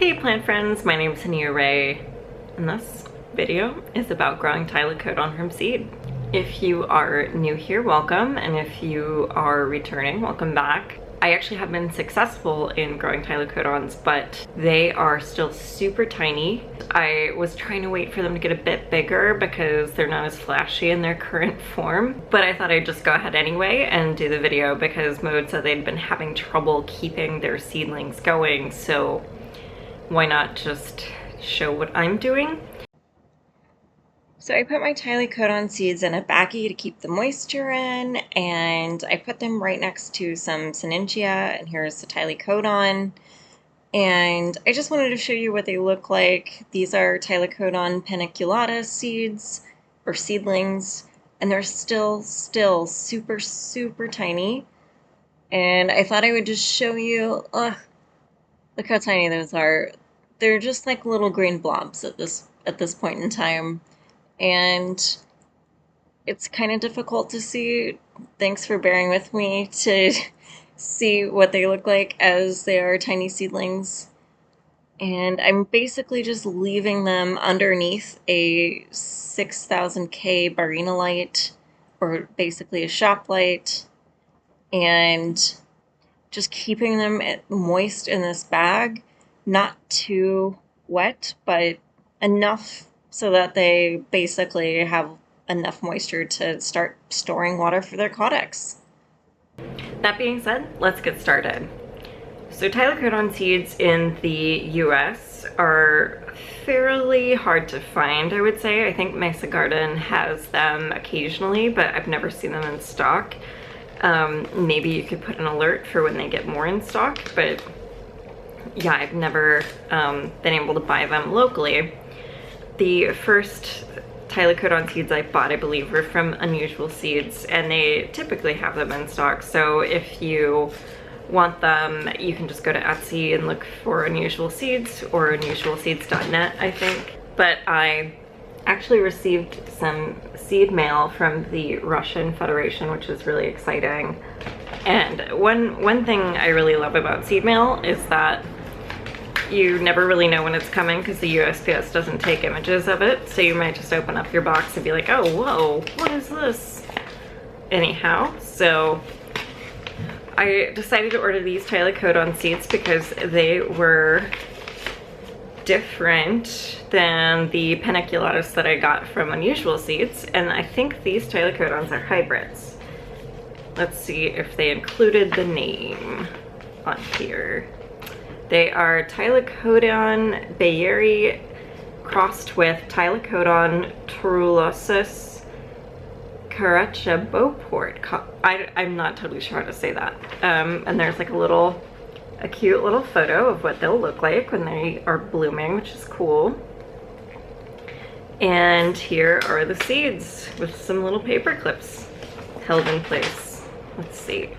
Hey plant friends, my name is Haniya, and this video is about growing Tylecodon from seed. If you are new here, welcome, and if you are returning, welcome back. I actually have been successful in growing Tylecodons, but they are still super tiny. I was trying to wait for them to get a bit bigger because they're not as flashy in their current form, but I thought I'd just go ahead anyway and do the video because Mode said they'd been having trouble keeping their seedlings going, so why not just show what I'm doing? So I put my Tylecodon seeds in a baggie to keep the moisture in, and I put them right next to some Haniya, and here's the Tylecodon. And I just wanted to show you what they look like. These are Tylecodon paniculatus seeds, or seedlings, and they're still super, super tiny. And I thought I would just show you, look how tiny those are. They're just like little green blobs at this point in time. And it's kind of difficult to see. Thanks for bearing with me to see what they look like as they are tiny seedlings. And I'm basically just leaving them underneath a 6000K Barina light, or basically a shop light, and just keeping them moist in this bag, not too wet, but enough so that they basically have enough moisture to start storing water for their caudex. That being said, let's get started. So Tylecodon seeds in the US are fairly hard to find, I would say. I think my garden has them occasionally, but I've never seen them in stock. Maybe you could put an alert for when they get more in stock, but yeah, I've never been able to buy them locally. The first Tylecodon seeds I bought, I believe, were from Unusual Seeds, and they typically have them in stock. So if you want them, you can just go to Etsy and look for Unusual Seeds, or unusualseeds.net, I think. But I actually received some seed mail from the Russian Federation, which is really exciting. And one thing I really love about seed mail is that you never really know when it's coming because the USPS doesn't take images of it, so you might just open up your box and be like, oh, whoa, what is this? Anyhow, so I decided to order these Tylecodon seeds because they were different than the paniculatus that I got from Unusual Seeds, and I think these Tylecodons are hybrids. Let's see if they included the name on here. They are Tylecodon bayeri crossed with Tylecodon turulosus caracha beauport. I'm not totally sure how to say that. And there's like a cute little photo of what they'll look like when they are blooming, which is cool. And here are the seeds with some little paper clips held in place. Let's see.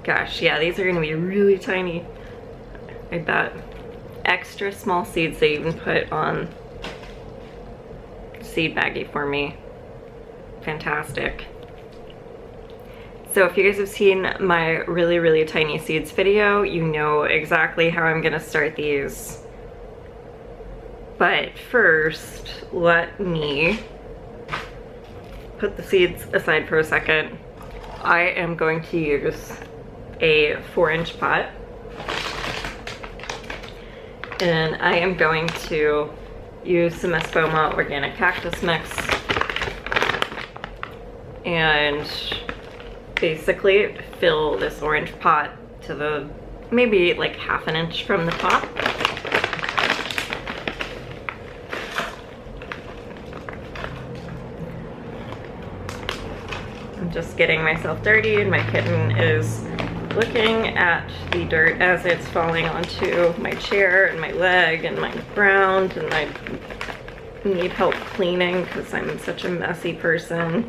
Gosh, yeah, these are gonna be really tiny. I bet. Extra small seeds they even put on seed baggie for me. Fantastic. So if you guys have seen my really tiny seeds video, you know exactly how I'm gonna start these. But first, let me put the seeds aside for a second. I am going to use a 4-inch pot. And I am going to use some Espoma organic cactus mix and basically fill this orange pot to the maybe like 1/2 inch from the top. I'm just getting myself dirty, and my kitten is looking at the dirt as it's falling onto my chair and my leg and my ground, and I need help cleaning because I'm such a messy person,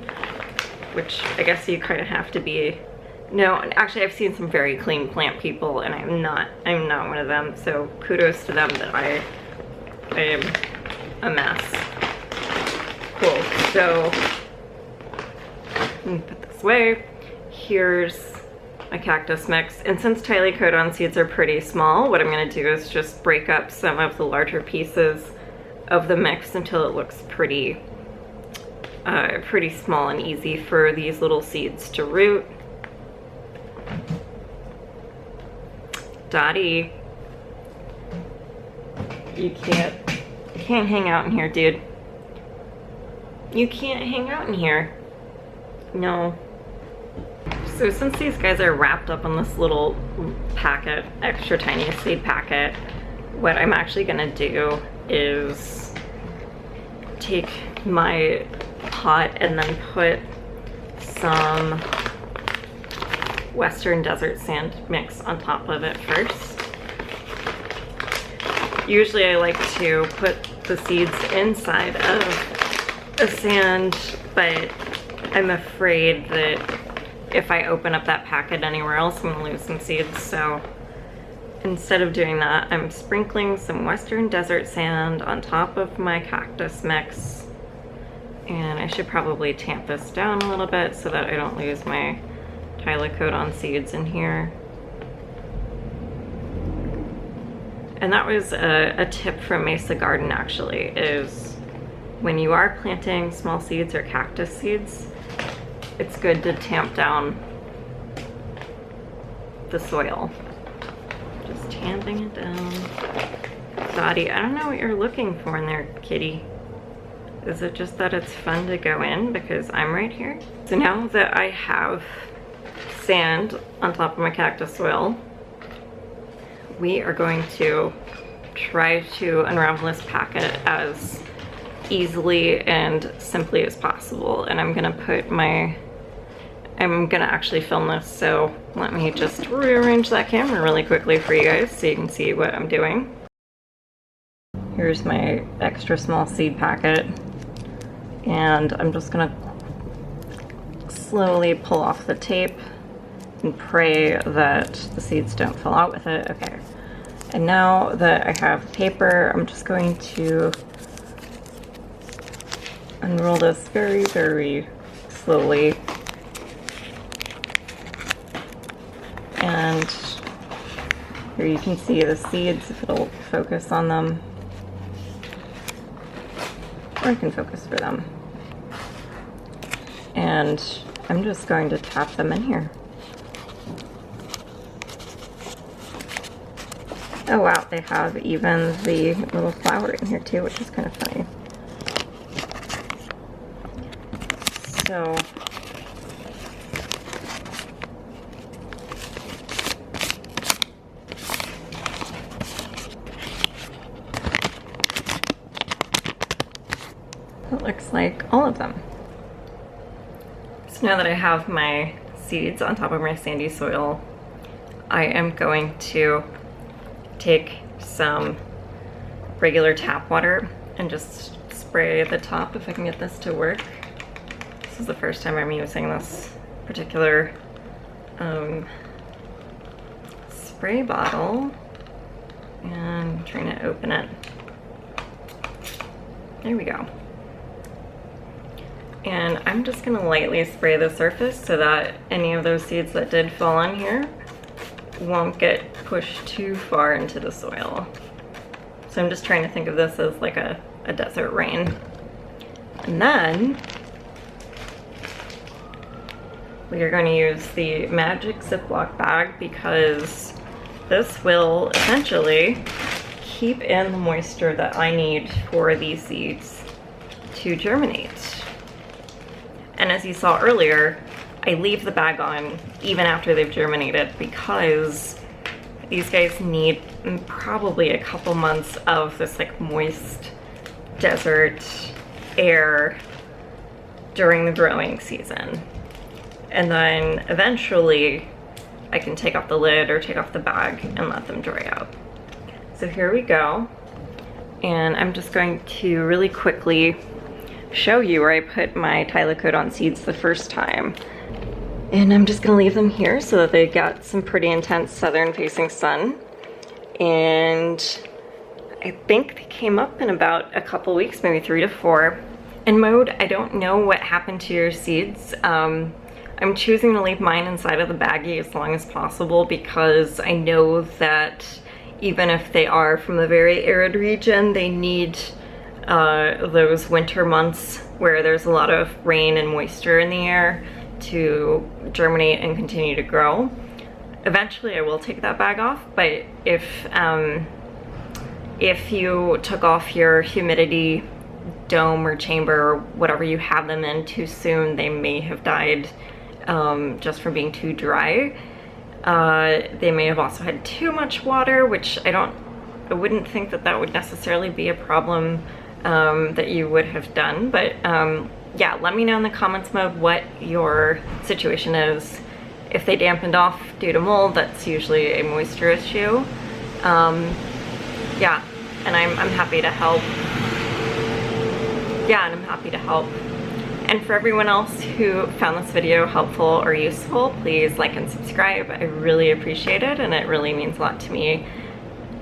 which I guess you kind of have to be. No, actually I've seen some very clean plant people, and I'm not one of them, so kudos to them that I am a mess. Cool, so let me put this away. Here's my cactus mix. And since Tylecodon seeds are pretty small, what I'm gonna do is just break up some of the larger pieces of the mix until it looks pretty small and easy for these little seeds to root. Dottie, you can't hang out in here, dude. You can't hang out in here. No. So since these guys are wrapped up in this little packet, extra tiny seed packet, what I'm actually gonna do is take my pot and then put some Western desert sand mix on top of it first. Usually I like to put the seeds inside of the sand, but I'm afraid that if I open up that packet anywhere else, I'm gonna lose some seeds. So instead of doing that, I'm sprinkling some Western desert sand on top of my cactus mix. And I should probably tamp this down a little bit so that I don't lose my Tylecodon seeds in here. And that was a tip from Mesa Garden, actually, is when you are planting small seeds or cactus seeds, it's good to tamp down the soil. Just tamping it down. Dottie, I don't know what you're looking for in there, kitty. Is it just that it's fun to go in because I'm right here? So now that I have sand on top of my cactus soil, we are going to try to unravel this packet as easily and simply as possible. And I'm gonna actually film this, so let me just rearrange that camera really quickly for you guys so you can see what I'm doing. Here's my extra small seed packet, and I'm just gonna slowly pull off the tape and pray that the seeds don't fall out with it. Okay, and now that I have paper, I'm just going to unroll this very, very slowly. And here you can see the seeds, if it'll focus on them. Or I can focus for them. And I'm just going to tap them in here. Oh wow, they have even the little flower in here too, which is kind of funny. So it looks like all of them. So now that I have my seeds on top of my sandy soil, I am going to take some regular tap water and just spray the top, if I can get this to work. This is the first time I'm using this particular spray bottle, and I'm trying to open it. There we go. And I'm just gonna lightly spray the surface so that any of those seeds that did fall on here won't get pushed too far into the soil. So I'm just trying to think of this as like a desert rain. And then we are going to use the magic Ziploc bag because this will essentially keep in the moisture that I need for these seeds to germinate. And as you saw earlier, I leave the bag on even after they've germinated because these guys need probably a couple months of this like moist desert air during the growing season. And then eventually I can take off the lid or take off the bag and let them dry out. So here we go. And I'm just going to really quickly show you where I put my Tylecodon seeds the first time. And I'm just gonna leave them here so that they got some pretty intense southern facing sun. And I think they came up in about a couple weeks, maybe 3 to 4. And Mode, I don't know what happened to your seeds. I'm choosing to leave mine inside of the baggie as long as possible because I know that even if they are from a very arid region, they need those winter months where there's a lot of rain and moisture in the air to germinate and continue to grow. Eventually I will take that bag off, but if you took off your humidity dome or chamber or whatever you have them in too soon, they may have died just from being too dry. They may have also had too much water, which I wouldn't think that that would necessarily be a problem that you would have done, but yeah, let me know in the comments mode what your situation is. If they dampened off due to mold, that's usually a moisture issue. Yeah, and I'm happy to help. Yeah, and I'm happy to help. And for everyone else who found this video helpful or useful, please like and subscribe. I really appreciate it, and it really means a lot to me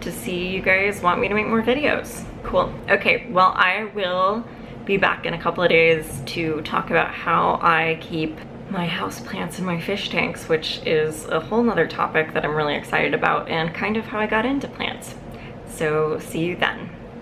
to see you guys want me to make more videos. Cool. Okay, well, I will be back in a couple of days to talk about how I keep my houseplants in my fish tanks, which is a whole nother topic that I'm really excited about and kind of how I got into plants. So see you then.